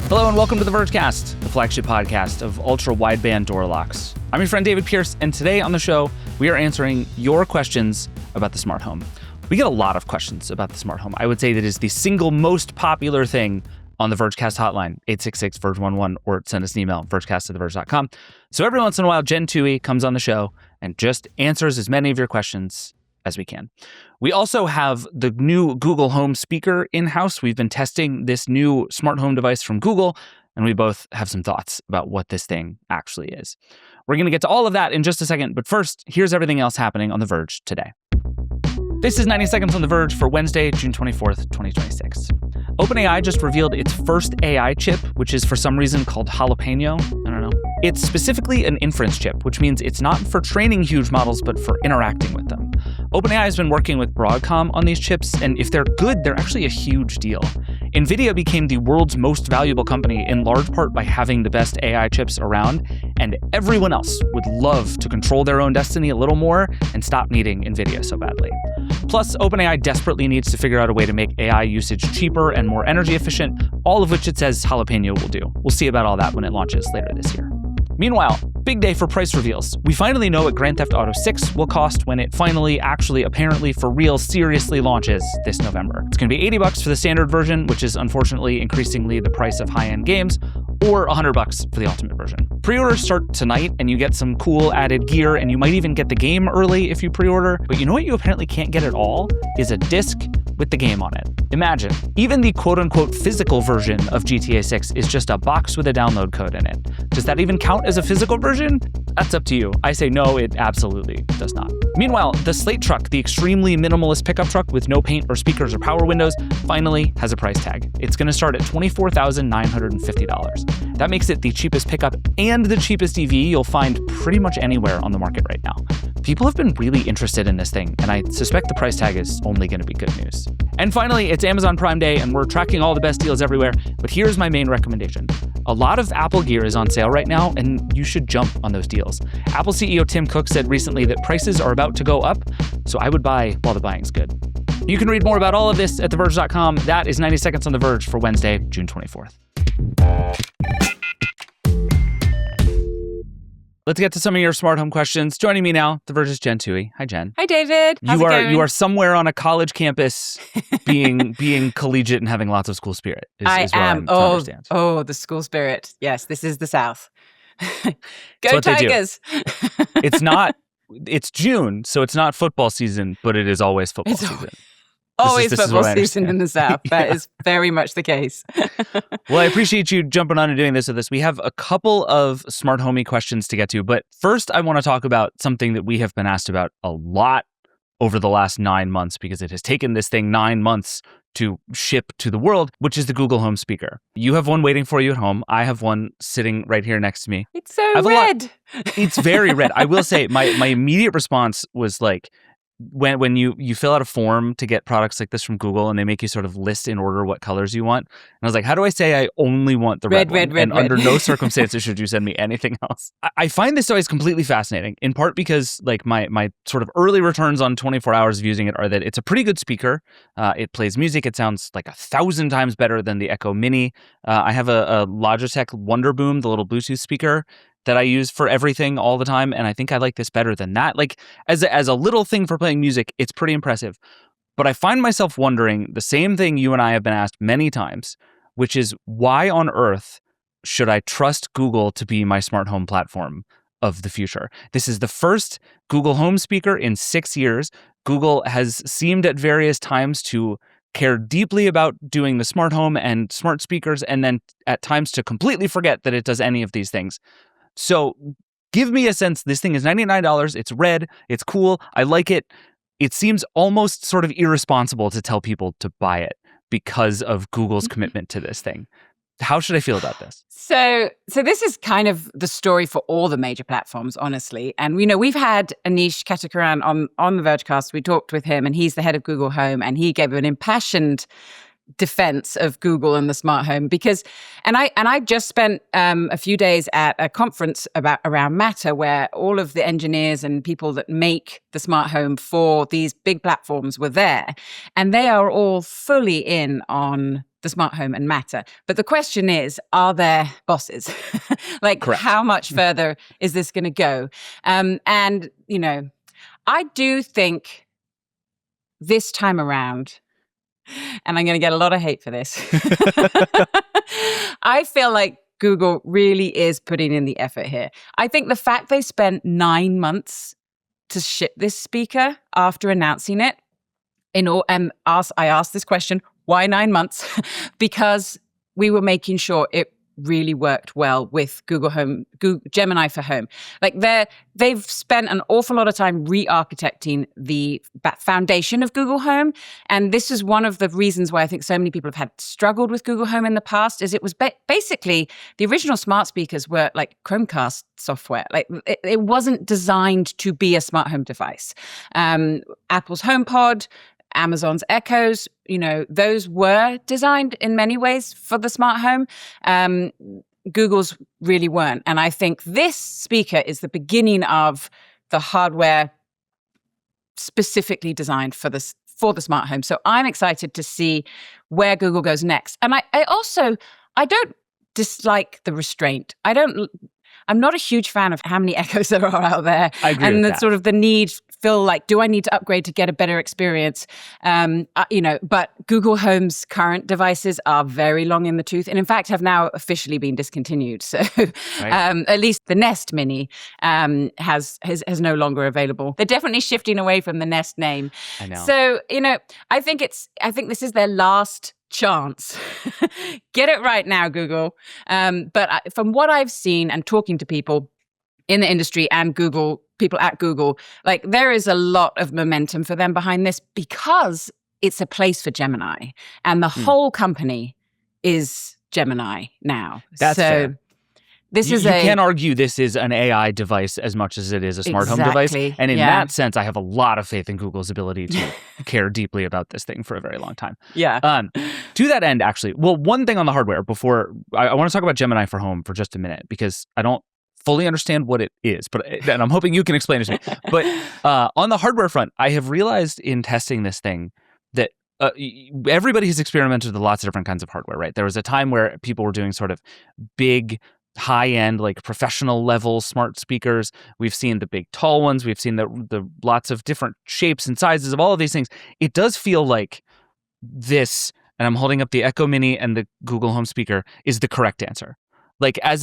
Hello and welcome to the Vergecast, the flagship podcast of ultra-wideband door locks. I'm your friend David Pierce, and today on the show, we are answering your questions about the smart home. We get a lot of questions about the smart home. I would say that is the single most popular thing on the Vergecast hotline, 866-VERGE11, or send us an email, vergecast@theverge.com. So every once in a while, Jen Toohey comes on the show and just answers as many of your questions as we can. We also have the new Google Home speaker in-house. We've been testing this new smart home device from Google, and we both have some thoughts about what this thing actually is. We're going to get to all of that in just a second, but first, here's everything else happening on The Verge today. This is 90 Seconds on The Verge for Wednesday, June 24th, 2026. OpenAI just revealed its first AI chip, which is for some reason called Jalapeno. I don't know. It's specifically an inference chip, which means it's not for training huge models, but for interacting with them. OpenAI has been working with Broadcom on these chips, and if they're good, they're actually a huge deal. NVIDIA became the world's most valuable company in large part by having the best AI chips around, and everyone else would love to control their own destiny a little more and stop needing NVIDIA so badly. Plus, OpenAI desperately needs to figure out a way to make AI usage cheaper and more energy efficient, all of which it says Jalapeno will do. We'll see about all that when it launches later this year. Meanwhile, big day for price reveals. We finally know what Grand Theft Auto 6 will cost when it finally, actually, apparently, for real, seriously launches this November. It's going to be $80 for the standard version, which is unfortunately increasingly the price of high-end games, or $100 for the ultimate version. Pre-orders start tonight, and you get some cool added gear, and you might even get the game early if you pre-order. But you know what you apparently can't get at all? Is a disc with the game on it. Imagine, even the quote-unquote physical version of GTA 6 is just a box with a download code in it. Does that even count as a physical version? That's up to you. I say no, it absolutely does not. Meanwhile, the Slate truck, the extremely minimalist pickup truck with no paint or speakers or power windows, finally has a price tag. It's going to start at $24,950. That makes it the cheapest pickup and the cheapest EV you'll find pretty much anywhere on the market right now. People have been really interested in this thing, and I suspect the price tag is only going to be good news. And finally, it's Amazon Prime Day, and we're tracking all the best deals everywhere, but here's my main recommendation. A lot of Apple gear is on sale right now, and you should jump on those deals. Apple CEO Tim Cook said recently that prices are about to go up, so I would buy while the buying's good. You can read more about all of this at theverge.com. That is 90 Seconds on The Verge for Wednesday, June 24th. Let's get to some of your smart home questions. Joining me now, The Verge's Jen Toohey. Hi, Jen. Hi, David. How's it going? You are somewhere on a college campus being collegiate and having lots of school spirit. I am. Oh, the school spirit. Yes, this is the South. Go Tigers. It's June, so it's not football season, but it is always football season. Always football season in the South. That is very much the case. Well, I appreciate you jumping on and doing this with us. We have a couple of smart homey questions to get to, but first I want to talk about something that we have been asked about a lot over the last 9 months because it has taken this thing 9 months to ship to the world, which is the Google Home speaker. You have one waiting for you at home. I have one sitting right here next to me. It's so red. It's very red. I will say my immediate response was like, when you fill out a form to get products like this from Google and they make you sort of list in order what colors you want. And I was like, how do I say I only want the red one? And under no circumstances should you send me anything else. I find this always completely fascinating, in part because like my sort of early returns on 24 hours of using it are that it's a pretty good speaker. It plays music. It sounds like 1,000 times better than the Echo Mini. I have a Logitech Wonder Boom, the little Bluetooth speaker that I use for everything all the time, and I think I like this better than that. Like, as a little thing for playing music, it's pretty impressive. But I find myself wondering the same thing you and I have been asked many times, which is why on earth should I trust Google to be my smart home platform of the future? This is the first Google Home speaker in 6 years. Google has seemed at various times to care deeply about doing the smart home and smart speakers, and then at times to completely forget that it does any of these things. So give me a sense. This thing is $99. It's red. It's cool. I like it. It seems almost sort of irresponsible to tell people to buy it because of Google's commitment to this thing. How should I feel about this? So this is kind of the story for all the major platforms, honestly. And we've had Anish Katakaran on the Vergecast. We talked with him, and he's the head of Google Home, and he gave an impassioned defense of Google and the smart home and I just spent a few days at a conference around Matter, where all of the engineers and people that make the smart home for these big platforms were there, and they are all fully in on the smart home and Matter. But the question is, are there bosses? Like, Correct. how much further is this going to go? And, you know, I do think this time around, and I'm going to get a lot of hate for this, I feel like Google really is putting in the effort here. I think the fact they spent 9 months to ship this speaker after announcing it, I asked this question, why 9 months? Because we were making sure it really worked well with Google Gemini for Home. Like they've spent an awful lot of time re-architecting the foundation of Google Home. And this is one of the reasons why I think so many people have had struggled with Google Home in the past, is it was basically the original smart speakers were like Chromecast software. Like it wasn't designed to be a smart home device. Apple's HomePod, Amazon's Echoes, you know, those were designed in many ways for the smart home. Google's really weren't. And I think this speaker is the beginning of the hardware specifically designed for the smart home. So I'm excited to see where Google goes next. And I don't dislike the restraint. I'm not a huge fan of how many Echoes there are out there. I agree and with the that. sort of the need, feel like, do I need to upgrade to get a better experience? You know, but Google Home's current devices are very long in the tooth, and in fact have now officially been discontinued. So at least the Nest Mini has no longer available. They're definitely shifting away from the Nest name. I know. So, you know, I think this is their last chance. Get it right now, Google. But from what I've seen and talking to people in the industry and people at Google, like there is a lot of momentum for them behind this because it's a place for Gemini and the whole company is Gemini now. That's fair. You can't argue this is an AI device as much as it is a smart home device. And in that sense, I have a lot of faith in Google's ability to care deeply about this thing for a very long time. Yeah. To that end, actually, well, one thing on the hardware before, I want to talk about Gemini for Home for just a minute, because I don't fully understand what it is, and I'm hoping you can explain it to me. But on the hardware front, I have realized in testing this thing that everybody has experimented with lots of different kinds of hardware, right? There was a time where people were doing sort of big, high-end, like professional level smart speakers. We've seen the big tall ones. We've seen the lots of different shapes and sizes of all of these things. It does feel like this, and I'm holding up the Echo Mini and the Google Home speaker, is the correct answer. Like I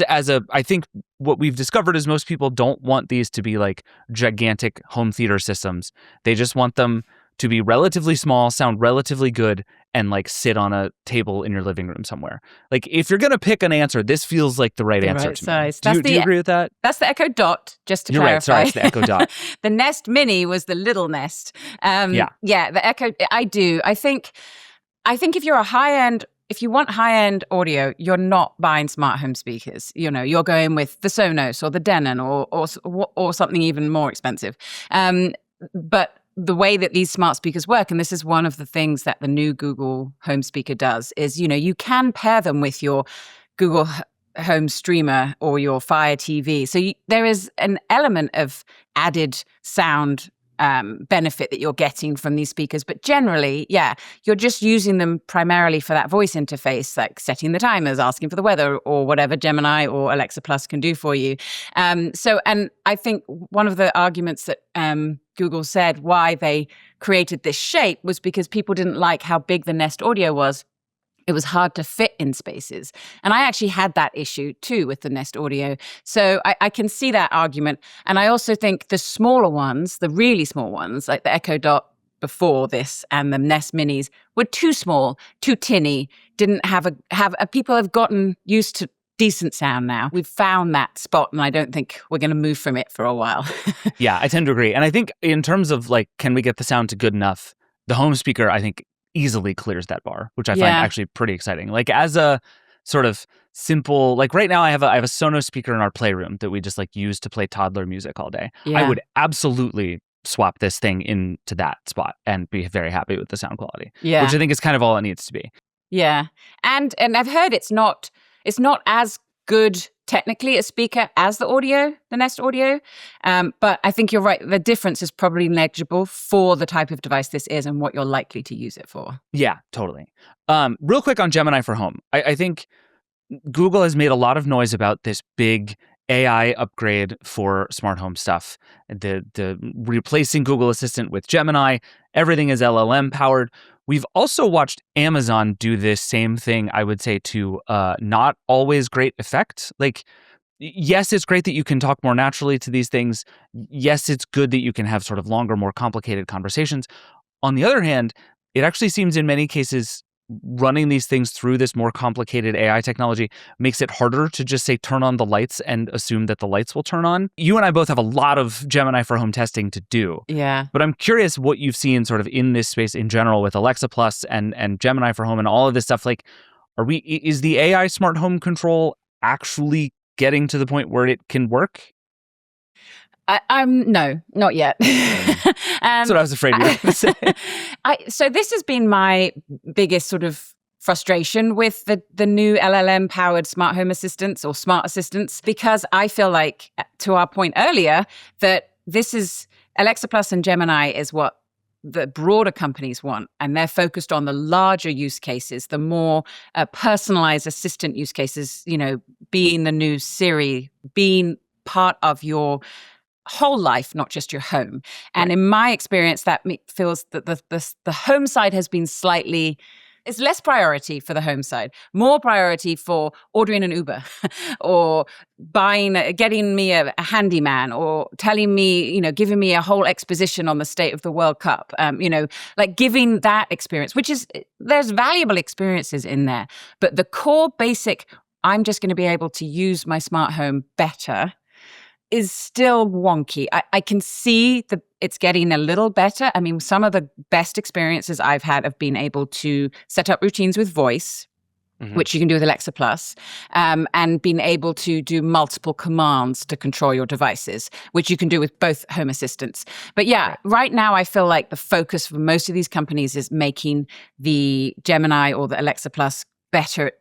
think what we've discovered is most people don't want these to be like gigantic home theater systems. They just want them to be relatively small, sound relatively good, and like sit on a table in your living room somewhere. Like if you're going to pick an answer, this feels like the right answer to me. Do you agree with that? That's the Echo Dot, just to You're clarify. right. Sorry, it's the Echo Dot. The Nest Mini was the little Nest. Yeah, the Echo, I do. I think if you're if you want high-end audio, you're not buying smart home speakers. You know, you're going with the Sonos or the Denon or something even more expensive. But the way that these smart speakers work, and this is one of the things that the new Google Home speaker does, is, you know, you can pair them with your Google Home streamer or your Fire TV. So there is an element of added sound benefit that you're getting from these speakers. But generally, you're just using them primarily for that voice interface, like setting the timers, asking for the weather, or whatever Gemini or Alexa Plus can do for you. And I think one of the arguments that Google said why they created this shape was because people didn't like how big the Nest Audio was. It was hard to fit in spaces. And I actually had that issue too with the Nest Audio. So I can see that argument. And I also think the smaller ones, the really small ones, like the Echo Dot before this and the Nest Minis, were too small, too tinny, didn't have people have gotten used to decent sound now. We've found that spot, and I don't think we're going to move from it for a while. Yeah, I tend to agree. And I think in terms of like, can we get the sound to good enough? The home speaker, I think, easily clears that bar, which I find actually pretty exciting. Like as a sort of simple, like right now I have a Sonos speaker in our playroom that we just like use to play toddler music all day. Yeah. I would absolutely swap this thing into that spot and be very happy with the sound quality, which I think is kind of all it needs to be. Yeah. And I've heard it's not as good technically a speaker as the Nest Audio. But I think you're right. The difference is probably negligible for the type of device this is and what you're likely to use it for. Yeah, totally. Real quick on Gemini for Home. I think Google has made a lot of noise about this big AI upgrade for smart home stuff. The replacing Google Assistant with Gemini, everything is LLM powered. We've also watched Amazon do this same thing, I would say, to not always great effect. Like, yes, it's great that you can talk more naturally to these things. Yes, it's good that you can have sort of longer, more complicated conversations. On the other hand, it actually seems in many cases running these things through this more complicated AI technology makes it harder to just say turn on the lights and assume that the lights will turn on. You and I both have a lot of Gemini for Home testing to do. Yeah. But I'm curious what you've seen sort of in this space in general with Alexa Plus and Gemini for Home and all of this stuff. Like, is the AI smart home control actually getting to the point where it can work? No, not yet. That's what I was afraid you were going to say. So this has been my biggest sort of frustration with the new LLM-powered smart home assistants or smart assistants, because I feel like, to our point earlier, that this is Alexa Plus and Gemini is what the broader companies want, and they're focused on the larger use cases, the more personalized assistant use cases, being the new Siri, being part of your whole life, not just your home. And in my experience, that feels that the home side has been it's less priority for the home side, more priority for ordering an Uber or getting me a handyman or telling me, giving me a whole exposition on the state of the World Cup, like giving that experience, there's valuable experiences in there. But the core basic, I'm just going to be able to use my smart home better, is still wonky. I can see it's getting a little better. I mean, some of the best experiences I've had have been able to set up routines with voice, which you can do with Alexa Plus, and being able to do multiple commands to control your devices, which you can do with both home assistants. But right now I feel like the focus for most of these companies is making the Gemini or the Alexa Plus better,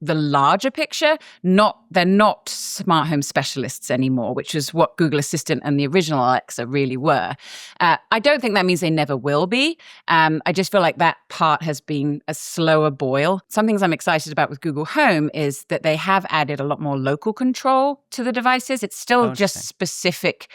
the larger picture. They're not smart home specialists anymore, which is what Google Assistant and the original Alexa really were. I don't think that means they never will be. I just feel like that part has been a slower boil. Some things I'm excited about with Google Home is that they have added a lot more local control to the devices. It's still just specific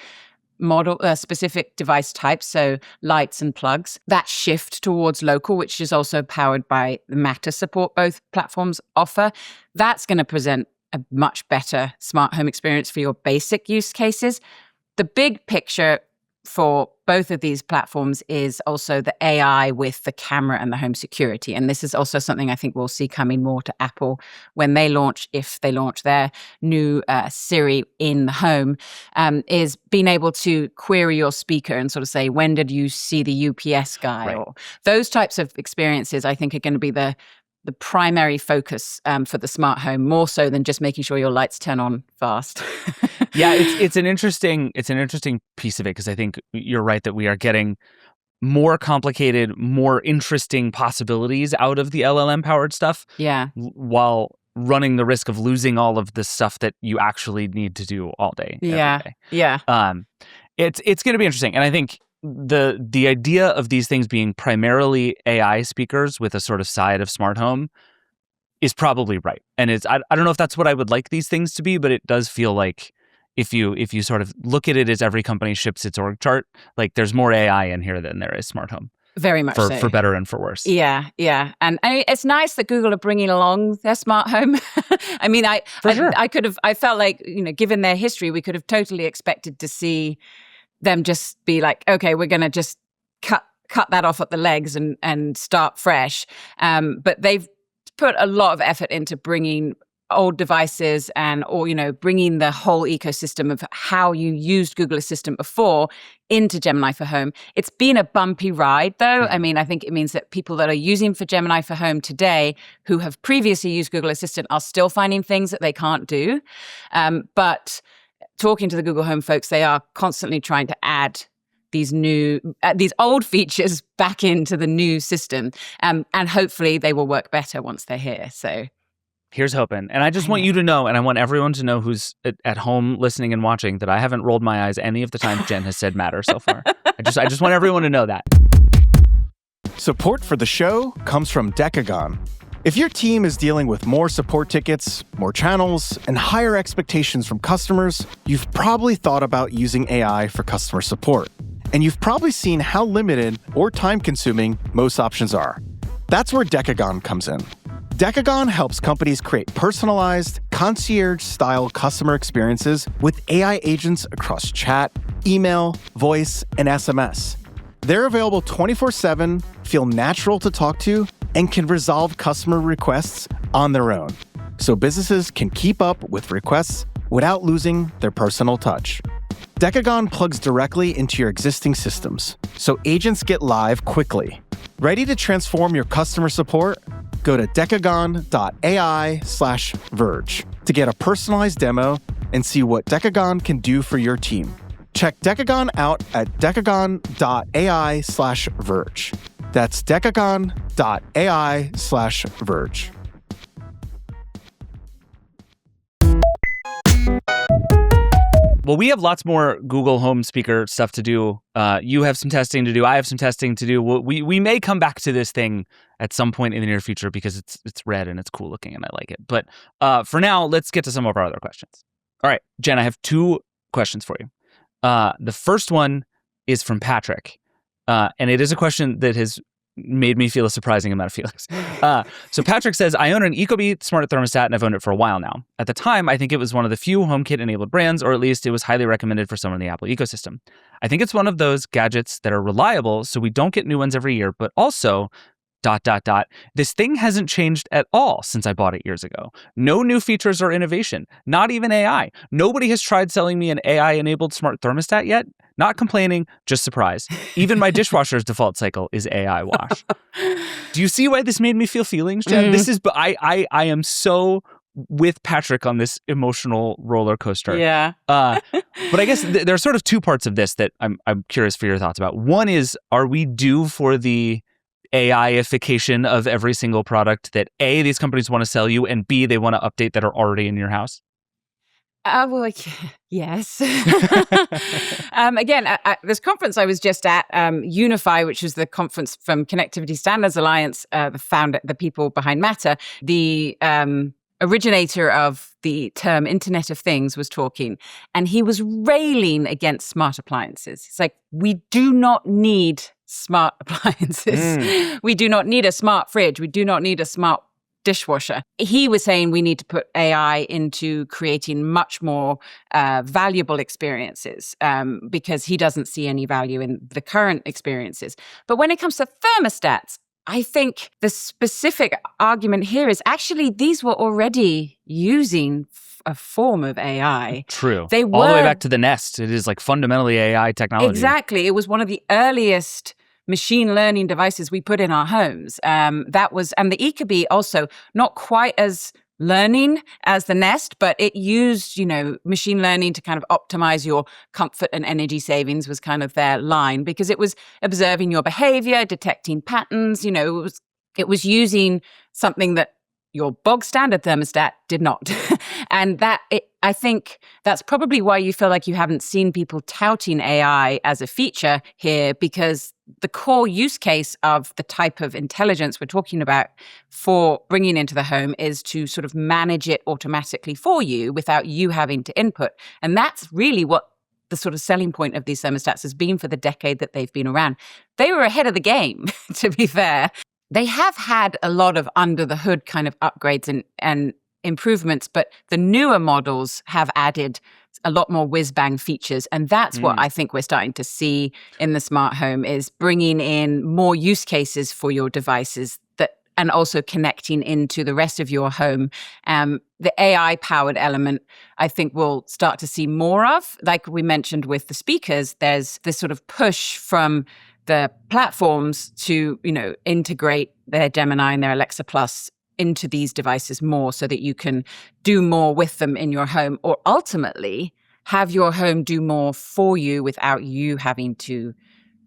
specific device types, so lights and plugs. That shift towards local, which is also powered by the Matter support both platforms offer, that's going to present a much better smart home experience for your basic use cases. The big picture for both of these platforms is also the AI with the camera and the home security. And this is also something I think we'll see coming more to Apple when they launch, if they launch their new Siri in the home, is being able to query your speaker and sort of say, when did you see the UPS guy? Right. Or those types of experiences, I think, are going to be the primary focus for the smart home, more so than just making sure your lights turn on fast. Yeah, it's an interesting piece of it, because I think you're right that we are getting more complicated, more interesting possibilities out of the LLM powered stuff. Yeah. While running the risk of losing all of the stuff that you actually need to do all day. Yeah. Every day. Yeah. It's going to be interesting, and I think the idea of these things being primarily AI speakers with a sort of side of smart home is probably right. And I don't know if that's what I would like these things to be, but it does feel like if you sort of look at it as every company ships its org chart, like there's more AI in here than there is smart home. Very much so. For better and for worse. Yeah, yeah. And it's nice that Google are bringing along their smart home. I mean, I felt like, given their history, we could have totally expected to see them just be like, okay, we're going to just cut that off at the legs and start fresh. But they've put a lot of effort into bringing old devices bringing the whole ecosystem of how you used Google Assistant before into Gemini for Home. It's been a bumpy ride, though. I mean, I think it means that people that are using for Gemini for Home today who have previously used Google Assistant are still finding things that they can't do. But talking to the Google Home folks, they are constantly trying to add these old features back into the new system. And hopefully they will work better once they're here. So Here's hoping. And I just want you to know, and I want everyone to know who's at home listening and watching, that I haven't rolled my eyes any of the time Jen has said matter so far. I just want everyone to know that. Support for the show comes from Decagon. If your team is dealing with more support tickets, more channels, and higher expectations from customers, you've probably thought about using AI for customer support. And you've probably seen how limited or time-consuming most options are. That's where Decagon comes in. Decagon helps companies create personalized, concierge-style customer experiences with AI agents across chat, email, voice, and SMS. They're available 24/7, feel natural to talk to, and can resolve customer requests on their own, so businesses can keep up with requests without losing their personal touch. Decagon plugs directly into your existing systems, so agents get live quickly. Ready to transform your customer support? Go to decagon.ai/Verge to get a personalized demo and see what Decagon can do for your team. Check Decagon out at decagon.ai/Verge. That's decagon.ai/Verge. Well, we have lots more Google Home speaker stuff to do. You have some testing to do. I have some testing to do. We may come back to this thing at some point in the near future because it's red and it's cool looking and I like it. But for now, let's get to some of our other questions. All right, Jen, I have 2 questions for you. The first one is from Patrick, and it is a question that has made me feel a surprising amount of feelings. So Patrick says, I own an Ecobee smart thermostat and I've owned it for a while now. At the time, I think it was one of the few HomeKit-enabled brands, or at least it was highly recommended for someone in the Apple ecosystem. I think it's one of those gadgets that are reliable, so we don't get new ones every year, but also... ... This thing hasn't changed at all since I bought it years ago. No new features or innovation, not even AI. Nobody has tried selling me an AI-enabled smart thermostat yet. Not complaining, just surprised. Even my dishwasher's default cycle is AI wash. Do you see why this made me feel feelings, Jen? This is, I am so with Patrick on this emotional roller coaster. Yeah. But I guess there are sort of 2 parts of this that I'm curious for your thoughts about. One is, are we due for the AI-ification of every single product that A, these companies want to sell you, and B, they want to update that are already in your house? Well, yes. Again, at this conference I was just at, Unify, which was the conference from Connectivity Standards Alliance, the people behind Matter, the originator of the term Internet of Things was talking, and he was railing against smart appliances. It's like, we do not need smart appliances. We do not need a smart fridge. We do not need a smart dishwasher. He was saying we need to put AI into creating much more valuable experiences because he doesn't see any value in the current experiences. But when it comes to thermostats, I think the specific argument here is actually these were already using a form of AI. True. They were all the way back to the Nest. It is like fundamentally AI technology. Exactly. It was one of the earliest machine learning devices we put in our homes. And the Ecobee also not quite as learning as the Nest, but it used, machine learning to kind of optimize your comfort and energy savings was kind of their line, because it was observing your behavior, detecting patterns. It was using something that your bog standard thermostat did not. And I think that's probably why you feel like you haven't seen people touting AI as a feature here, because the core use case of the type of intelligence we're talking about for bringing into the home is to sort of manage it automatically for you without you having to input. And that's really what the sort of selling point of these thermostats has been for the decade that they've been around. They were ahead of the game, to be fair. They have had a lot of under the hood kind of upgrades and improvements, but the newer models have added a lot more whiz-bang features. And that's what I think we're starting to see in the smart home, is bringing in more use cases for your devices and also connecting into the rest of your home. The AI-powered element, I think we'll start to see more of. Like we mentioned with the speakers, there's this sort of push from the platforms to, integrate their Gemini and their Alexa Plus into these devices more so that you can do more with them in your home, or ultimately have your home do more for you without you having to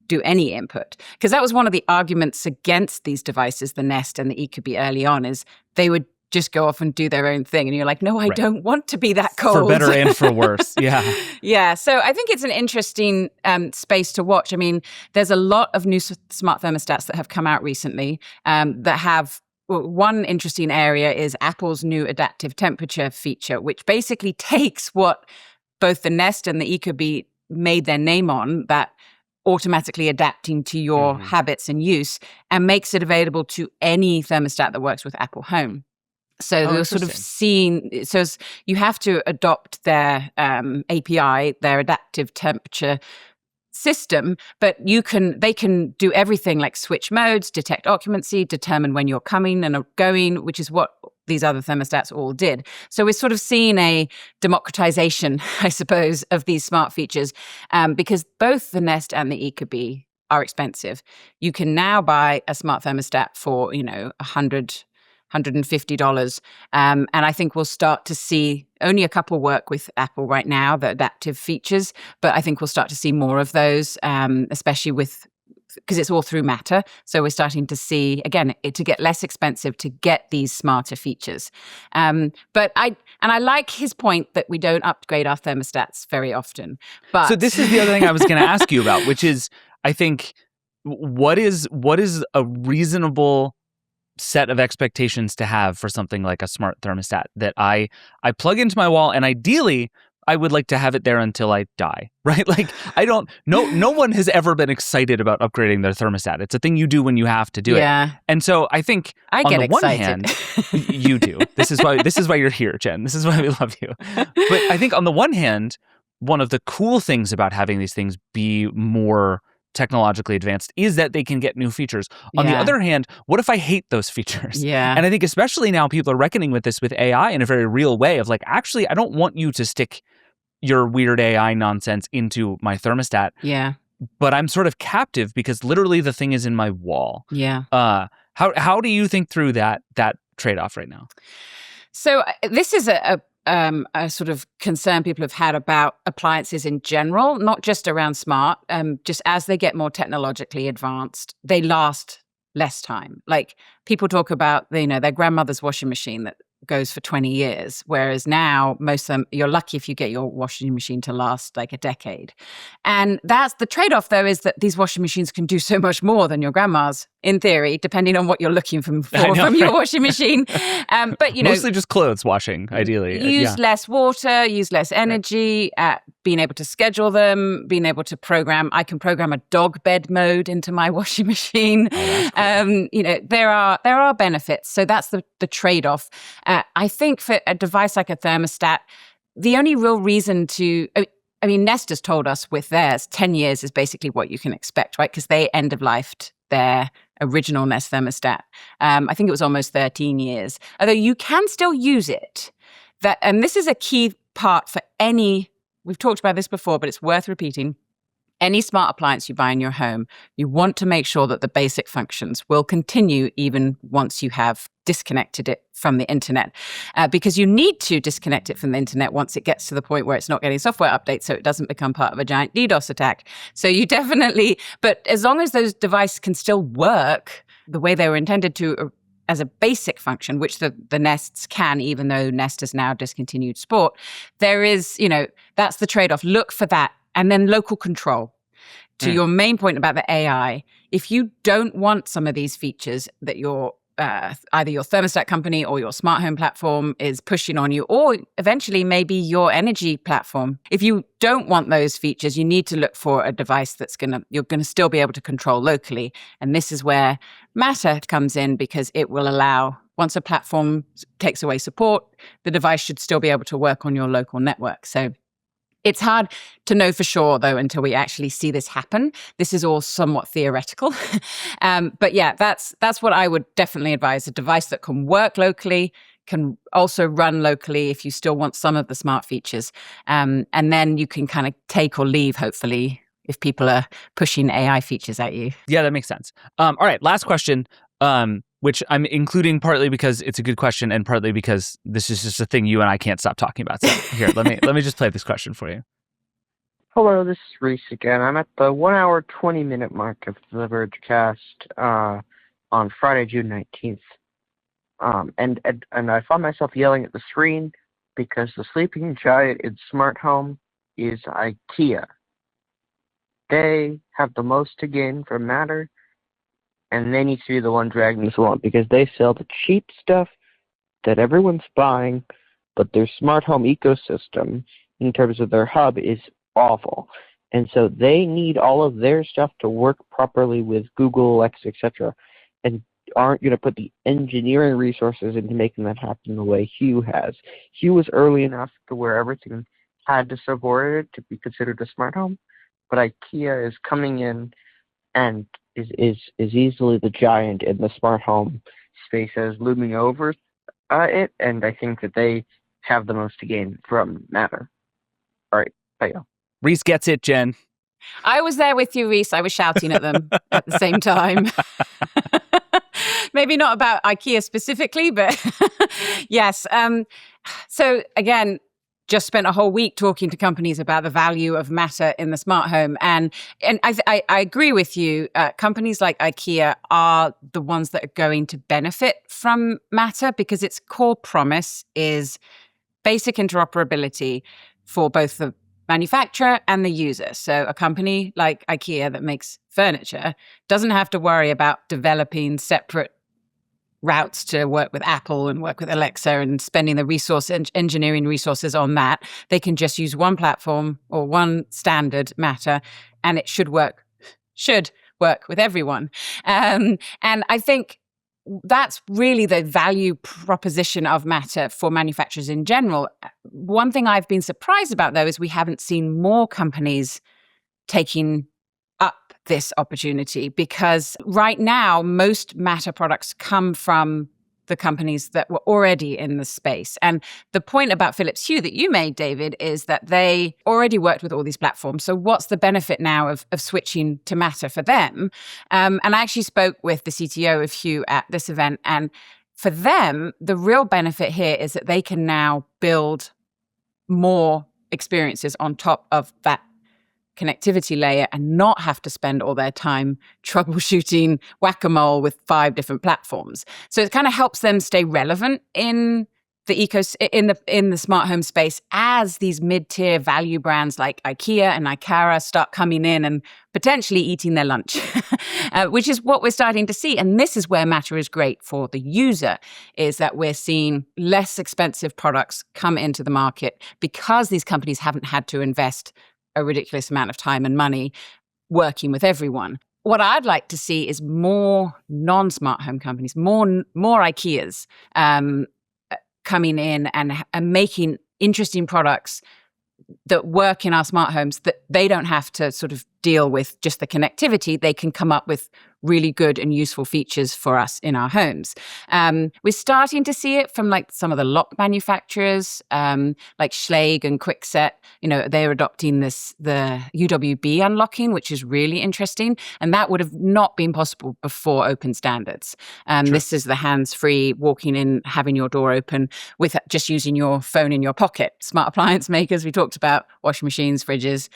do any input. Because that was one of the arguments against these devices, the Nest and the Ecobee early on, is they were just go off and do their own thing. And you're like, no, I don't want to be that cold. For better and for worse. Yeah. Yeah. So I think it's an interesting space to watch. I mean, there's a lot of new smart thermostats that have come out recently that have, well, one interesting area is Apple's new adaptive temperature feature, which basically takes what both the Nest and the Ecobee made their name on, that automatically adapting to your habits and use, and makes it available to any thermostat that works with Apple Home. So you're sort of seeing, so you have to adopt their API, their adaptive temperature system, but they can do everything like switch modes, detect occupancy, determine when you're coming and going, which is what these other thermostats all did. So we're sort of seeing a democratization, I suppose, of these smart features because both the Nest and the Ecobee are expensive. You can now buy a smart thermostat for, $150. And I think we'll start to see only a couple work with Apple right now, the adaptive features, but I think we'll start to see more of those, especially because it's all through Matter. So we're starting to see, again, to get less expensive to get these smarter features. But I like his point that we don't upgrade our thermostats very often. But so this is the other thing I was going to ask you about, which is, I think, what is a reasonable set of expectations to have for something like a smart thermostat that I plug into my wall, and ideally I would like to have it there until I die, right? Like no one has ever been excited about upgrading their thermostat. It's a thing you do when you have to do it. And so I think I on get the excited. one hand, you do. This is why you're here, Jen. This is why we love you. But I think on the one hand, one of the cool things about having these things be more technologically advanced is that they can get new features. On the other hand, what if I hate those features? And I think especially now people are reckoning with this with AI in a very real way of like, actually, I don't want you to stick your weird AI nonsense into my thermostat. But I'm sort of captive because literally the thing is in my wall. How do you think through that trade-off right now? So this is a sort of concern people have had about appliances in general, not just around smart. Just as they get more technologically advanced, they last less time. Like people talk about, their grandmother's washing machine that goes for 20 years, whereas now most of them, you're lucky if you get your washing machine to last like a decade. And that's the trade-off, though, is that these washing machines can do so much more than your grandma's, in theory, depending on what you're looking from your washing machine. But mostly just clothes washing, ideally. Use less water, use less energy, being able to schedule them, being able to program. I can program a dog bed mode into my washing machine. Cool. There are benefits. So that's the trade-off. I think for a device like a thermostat, the only real reason Nest has told us with theirs, 10 years is basically what you can expect, right? Because they end-of-lifed their original Nest thermostat. I think it was almost 13 years. Although you can still use it. And this is a key part for we've talked about this before, but it's worth repeating. Any smart appliance you buy in your home, you want to make sure that the basic functions will continue even once you have disconnected it from the internet, because you need to disconnect it from the internet once it gets to the point where it's not getting software updates so it doesn't become part of a giant DDoS attack. So you definitely, but as long as those devices can still work the way they were intended to as a basic function, which the Nests can, even though Nest has now discontinued sport, there is, that's the trade-off. Look for that. And then local control. To your main point about the AI, if you don't want some of these features that your either your thermostat company or your smart home platform is pushing on you, or eventually maybe your energy platform, if you don't want those features, you need to look for a device you're gonna still be able to control locally. And this is where Matter comes in, because it will allow, once a platform takes away support, the device should still be able to work on your local network. So it's hard to know for sure, though, until we actually see this happen. This is all somewhat theoretical. But yeah, that's what I would definitely advise. A device that can work locally, can also run locally if you still want some of the smart features. And then you can kind of take or leave, hopefully, if people are pushing AI features at you. Yeah, that makes sense. All right, last question. Which I'm including partly because it's a good question and partly because this is just a thing you and I can't stop talking about. So here, let me just play this question for you. Hello, this is Reese again. I'm at the 1 hour, 20-minute mark of the Vergecast on Friday, June 19th. And I found myself yelling at the screen because the sleeping giant in smart home is IKEA. They have the most to gain from Matter, and they need to be the one dragging this along because they sell the cheap stuff that everyone's buying, but their smart home ecosystem, in terms of their hub, is awful. And so they need all of their stuff to work properly with Google, Alexa, etc., and aren't going to put the engineering resources into making that happen the way Hue has. Hue was early enough to where everything had to support it to be considered a smart home, but IKEA is coming in and is easily the giant in the smart home space as looming over it, and I think that they have the most to gain from Matter. All right, bye. Reese gets it, Jen. I was there with you, Reese. I was shouting at them at the same time. Maybe not about IKEA specifically, but yes. So again, just spent a whole week talking to companies about the value of Matter in the smart home. And I agree with you. Companies like IKEA are the ones that are going to benefit from Matter because its core promise is basic interoperability for both the manufacturer and the user. So a company like IKEA that makes furniture doesn't have to worry about developing separate routes to work with Apple and work with Alexa and spending the engineering resources on that. They can just use one platform or one standard Matter, and it should work with everyone. And I think that's really the value proposition of Matter for manufacturers in general. One thing I've been surprised about, though, is we haven't seen more companies taking up this opportunity, because right now, most Matter products come from the companies that were already in the space. And the point about Philips Hue that you made, David, is that they already worked with all these platforms. So what's the benefit now of switching to Matter for them? And I actually spoke with the CTO of Hue at this event. And for them, the real benefit here is that they can now build more experiences on top of that connectivity layer and not have to spend all their time troubleshooting whack-a-mole with 5 different platforms. So it kind of helps them stay relevant in the in the smart home space as these mid-tier value brands like IKEA and Ikara start coming in and potentially eating their lunch, which is what we're starting to see. And this is where Matter is great for the user, is that we're seeing less expensive products come into the market because these companies haven't had to invest a ridiculous amount of time and money working with everyone. What I'd like to see is more non-smart home companies, more IKEAs coming in and making interesting products that work in our smart homes, that they don't have to sort of deal with just the connectivity. They can come up with really good and useful features for us in our homes. We're starting to see it from like some of the lock manufacturers, like Schlage and Kwikset. You know, they're adopting the UWB unlocking, which is really interesting. And that would have not been possible before open standards. This is the hands-free walking in, having your door open with just using your phone in your pocket. Smart appliance makers, we talked about washing machines, fridges.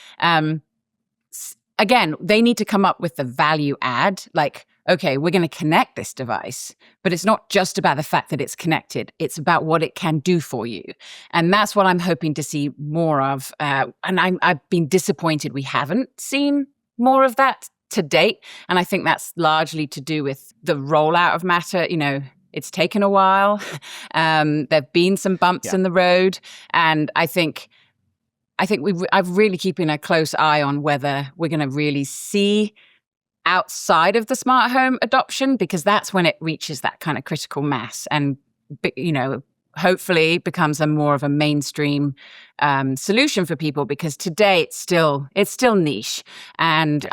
Again, they need to come up with the value add, like, okay, we're going to connect this device, but it's not just about the fact that it's connected. It's about what it can do for you. And that's what I'm hoping to see more of. And I've been disappointed we haven't seen more of that to date. And I think that's largely to do with the rollout of Matter. You know, it's taken a while. There've been some bumps in the road. And I think I've really keeping a close eye on whether we're going to really see outside of the smart home adoption, because that's when it reaches that kind of critical mass and, you know, hopefully becomes a more of a mainstream solution for people, because today it's still niche. And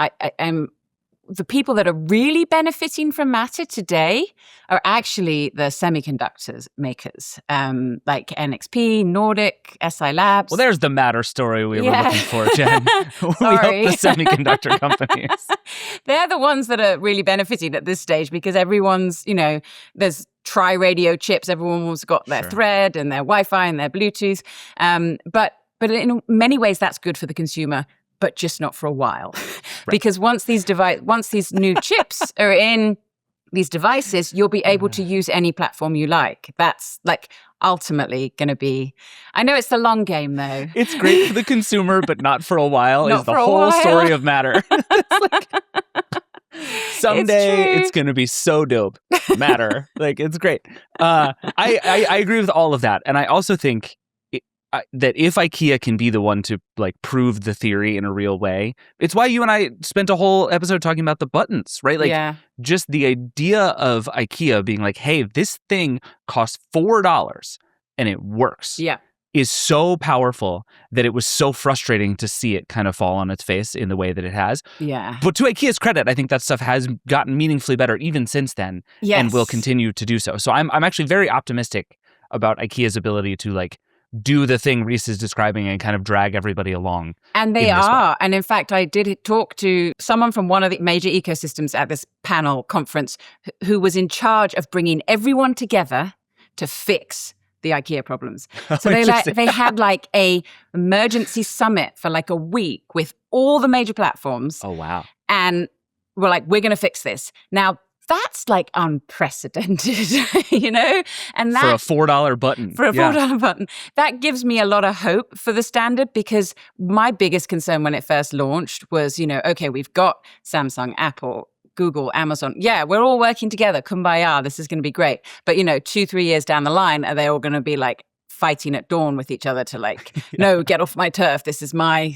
the people that are really benefiting from Matter today are actually the semiconductors makers, like NXP, Nordic, SI Labs. Well, there's the Matter story we were looking for, Jen. We hope the semiconductor companies. They're the ones that are really benefiting at this stage, because everyone's, you know, there's tri-radio chips. Everyone's got their Thread and their Wi-Fi and their Bluetooth. But in many ways, that's good for the consumer, but just not for a while. Because once these new chips are in these devices, you'll be able to use any platform you like. That's like ultimately going to be, I know it's the long game though. It's great for the consumer, but not for a while is the whole story of Matter. Someday it's going to be so dope. Matter. Like, it's great. I agree with all of that. And I also think that if IKEA can be the one to like prove the theory in a real way, it's why you and I spent a whole episode talking about the buttons, right? Like just the idea of IKEA being like, hey, this thing costs $4 and it works. Yeah. Is so powerful that it was so frustrating to see it kind of fall on its face in the way that it has. Yeah. But to IKEA's credit, I think that stuff has gotten meaningfully better even since then and will continue to do so. So I'm actually very optimistic about IKEA's ability to like do the thing Reese is describing and kind of drag everybody along. And they are. And in fact, I did talk to someone from one of the major ecosystems at this panel conference who was in charge of bringing everyone together to fix the IKEA problems. So they had like a emergency summit for like a week with all the major platforms. Oh, wow. And we're like, we're going to fix this. Now, that's like unprecedented, you know? And that, for a $4 button. For a $4 button. That gives me a lot of hope for the standard, because my biggest concern when it first launched was, you know, okay, we've got Samsung, Apple, Google, Amazon. Yeah, we're all working together. Kumbaya, this is going to be great. But, you know, 2-3 years down the line, are they all going to be like fighting at dawn with each other to like, no, get off my turf. This is my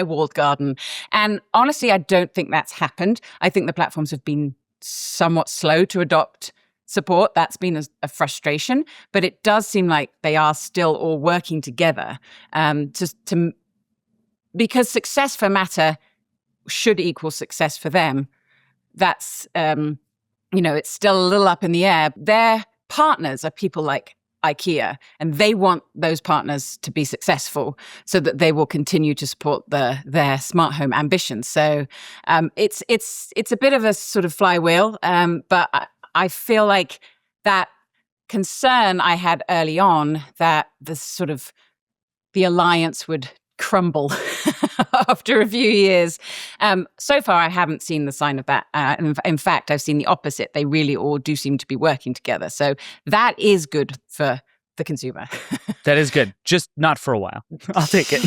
walled garden. And honestly, I don't think that's happened. I think the platforms have been somewhat slow to adopt support. That's been a frustration, but it does seem like they are still all working together because success for Matter should equal success for them. That's, you know, it's still a little up in the air. Their partners are people like IKEA, and they want those partners to be successful so that they will continue to support their smart home ambitions. So it's a bit of a sort of flywheel, but I feel like that concern I had early on that the alliance would crumble after a few years. So far, I haven't seen the sign of that. In fact, I've seen the opposite. They really all do seem to be working together. So that is good for the consumer. That is good. Just not for a while. I'll take it.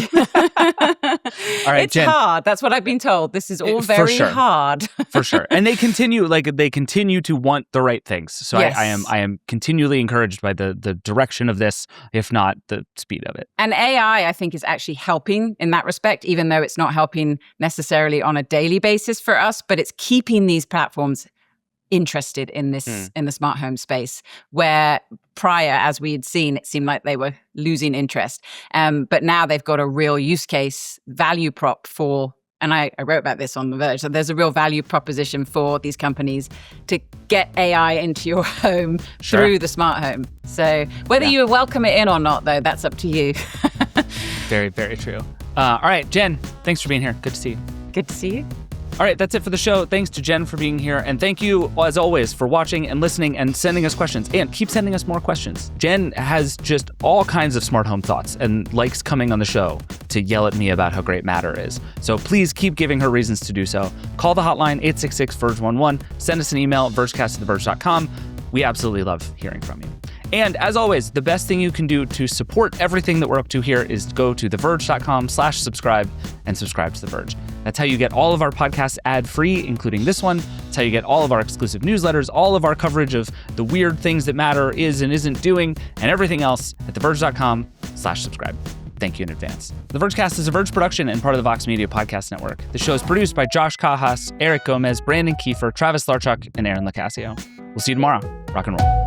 All right, it's Jen. hard. That's what I've been told. This is all very hard. For sure. And they continue to want the right things. So yes. I am continually encouraged by the direction of this, if not the speed of it. And AI, I think, is actually helping in that respect, even though it's not helping necessarily on a daily basis for us, but it's keeping these platforms interested in this in the smart home space, where prior, as we had seen, it seemed like they were losing interest. But now they've got a real use case value prop for, and I wrote about this on The Verge, so there's a real value proposition for these companies to get AI into your home through the smart home. So whether you welcome it in or not, though, that's up to you. Very, very true. All right, Jen, thanks for being here. Good to see you. Good to see you. All right, that's it for the show. Thanks to Jen for being here. And thank you, as always, for watching and listening and sending us questions. And keep sending us more questions. Jen has just all kinds of smart home thoughts and likes coming on the show to yell at me about how great Matter is. So please keep giving her reasons to do so. Call the hotline, 866-VERGE11. Send us an email, vergecast@theverge.com. We absolutely love hearing from you. And as always, the best thing you can do to support everything that we're up to here is to go to theverge.com/subscribe and subscribe to The Verge. That's how you get all of our podcasts ad-free, including this one. That's how you get all of our exclusive newsletters, all of our coverage of the weird things that Matter is and isn't doing, and everything else at theverge.com/subscribe. Thank you in advance. The Vergecast is a Verge production and part of the Vox Media Podcast Network. The show is produced by Josh Kajas, Eric Gomez, Brandon Kiefer, Travis Larchuk, and Aaron LaCasio. We'll see you tomorrow. Rock and roll.